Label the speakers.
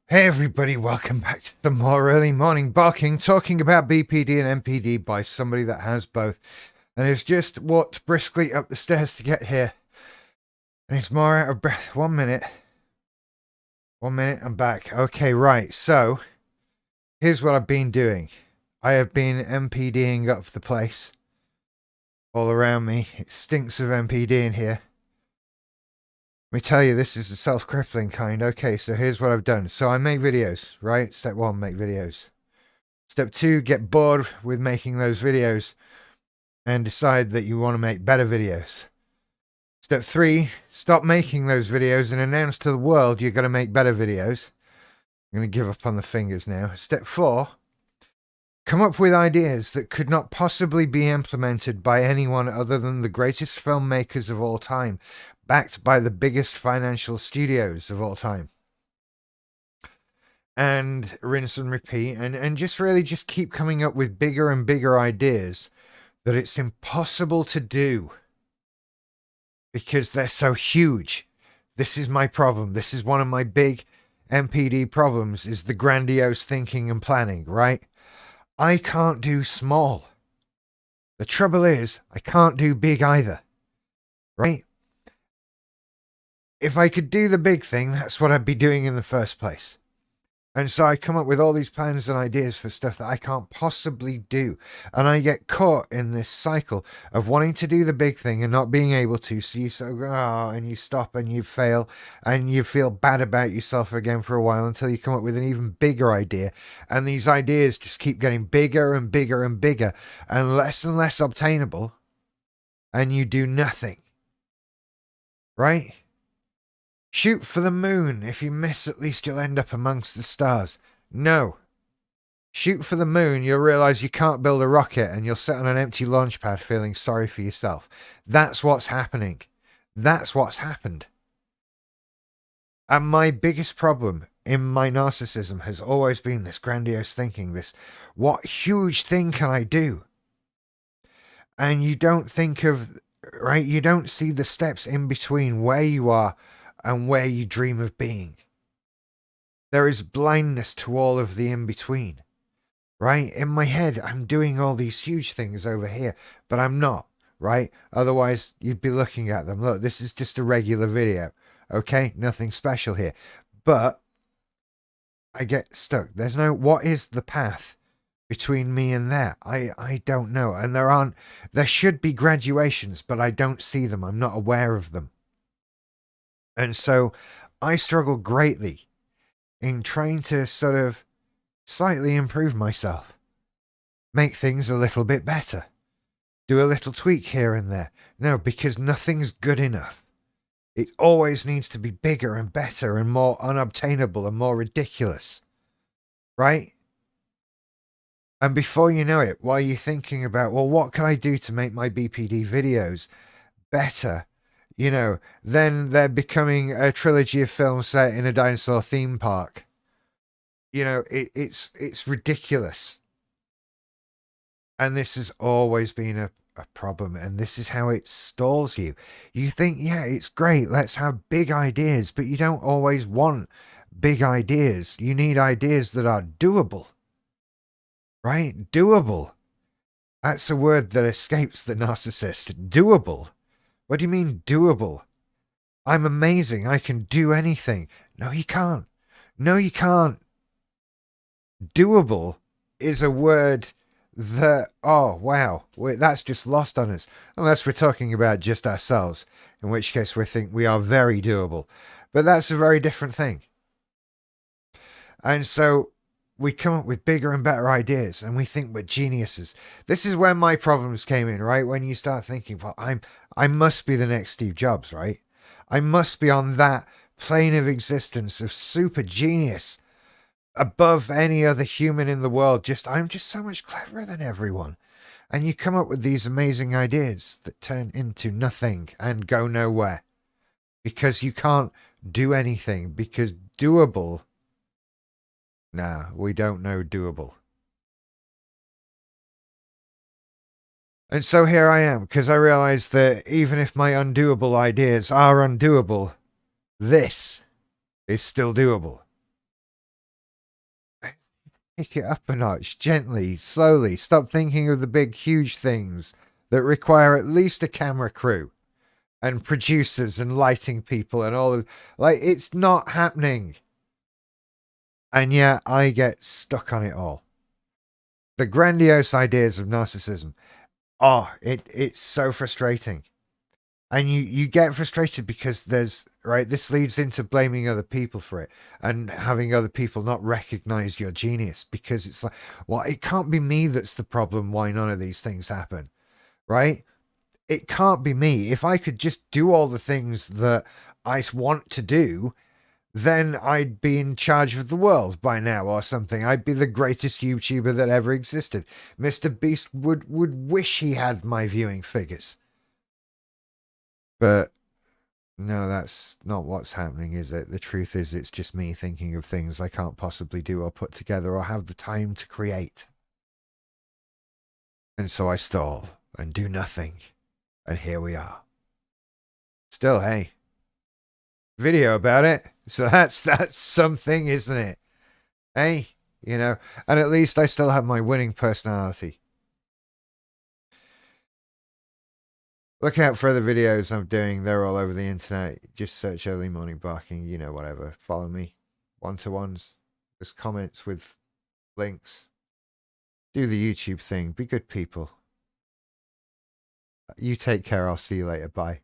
Speaker 1: Hey everybody, welcome back to the more early morning barking, talking about BPD and NPD by somebody that has both, and has just walked briskly up the stairs to get here, and he's more out of breath. 1 minute, I'm back. Okay, right, so here's what I've been doing. I have been NPDing up the place all around me. It stinks of NPD in here. Let me tell you, this is the self-crippling kind. Okay, so here's what I've done. So I make videos, right? Step 1, make videos. Step 2, get bored with making those videos and decide that you want to make better videos. Step 3, stop making those videos and announce to the world you're going to make better videos. I'm going to give up on the fingers now. Step 4, come up with ideas that could not possibly be implemented by anyone other than the greatest filmmakers of all time, backed by the biggest financial studios of all time. And rinse and repeat, and just really just keep coming up with bigger and bigger ideas that it's impossible to do because they're so huge. This is my problem. This is one of my big NPD problems, is the grandiose thinking and planning, right? I can't do small. The trouble is, I can't do big either, right? If I could do the big thing, that's what I'd be doing in the first place. And so I come up with all these plans and ideas for stuff that I can't possibly do. And I get caught in this cycle of wanting to do the big thing and not being able to. So you sort of go, oh, and you stop and you fail and you feel bad about yourself again for a while until you come up with an even bigger idea. And these ideas just keep getting bigger and bigger and bigger and less obtainable. And you do nothing. Right? Shoot for the moon. If you miss, at least you'll end up amongst the stars. No. Shoot for the moon, you'll realize you can't build a rocket and you'll sit on an empty launch pad feeling sorry for yourself. That's what's happening. That's what's happened. And my biggest problem in my narcissism has always been this grandiose thinking, this what huge thing can I do? And you don't think of, right, you don't see the steps in between where you are and where you dream of being. There is blindness to all of the in-between, right? In my head, I'm doing all these huge things over here, but I'm not, right? Otherwise, you'd be looking at them. Look, this is just a regular video, okay? Nothing special here. But I get stuck. There's no, what is the path between me and there? I don't know. And there should be graduations, but I don't see them. I'm not aware of them. And so I struggle greatly in trying to sort of slightly improve myself, make things a little bit better, do a little tweak here and there. No, because nothing's good enough. It always needs to be bigger and better and more unobtainable and more ridiculous, right? And before you know it, while you're thinking about, well, what can I do to make my BPD videos better? You know, then they're becoming a trilogy of films set in a dinosaur theme park. You know, it's ridiculous. And this has always been a problem. And this is how it stalls you. You think, yeah, it's great. Let's have big ideas. But you don't always want big ideas. You need ideas that are doable. Right? Doable. That's a word that escapes the narcissist. Doable. What do you mean doable? I'm amazing. I can do anything. No, you can't. No, you can't. Doable is a word that, oh, wow, that's just lost on us. Unless we're talking about just ourselves, in which case we think we are very doable. But that's a very different thing. And so we come up with bigger and better ideas and we think we're geniuses. This is where my problems came in, right? When you start thinking, well, I must be the next Steve Jobs, right? I must be on that plane of existence of super genius above any other human in the world. I'm just so much cleverer than everyone. And you come up with these amazing ideas that turn into nothing and go nowhere because you can't do anything, because doable. Nah, we don't know doable. And so here I am, because I realize that even if my undoable ideas are undoable, this is still doable. Pick it up a notch, gently, slowly. Stop thinking of the big, huge things that require at least a camera crew and producers and lighting people and all of, like, it's not happening. And yet I get stuck on it all. The grandiose ideas of narcissism. Oh, it's so frustrating. And you get frustrated because there's, right, this leads into blaming other people for it and having other people not recognize your genius, because it's like, well, it can't be me that's the problem why none of these things happen, right? It can't be me. If I could just do all the things that I want to do, then I'd be in charge of the world by now or something. I'd be the greatest YouTuber that ever existed. Mr. Beast would wish he had my viewing figures. But no, that's not what's happening, is it? The truth is, it's just me thinking of things I can't possibly do or put together or have the time to create. And so I stall and do nothing. And here we are. Still, hey, video about it. So that's something, isn't it? Hey, you know, and at least I still have my winning personality. Look out for other videos I'm doing. They're all over the internet. Just search Early Morning Barking, you know, whatever. Follow me. One-to-ones. There's comments with links. Do the YouTube thing. Be good people. You take care. I'll see you later. Bye.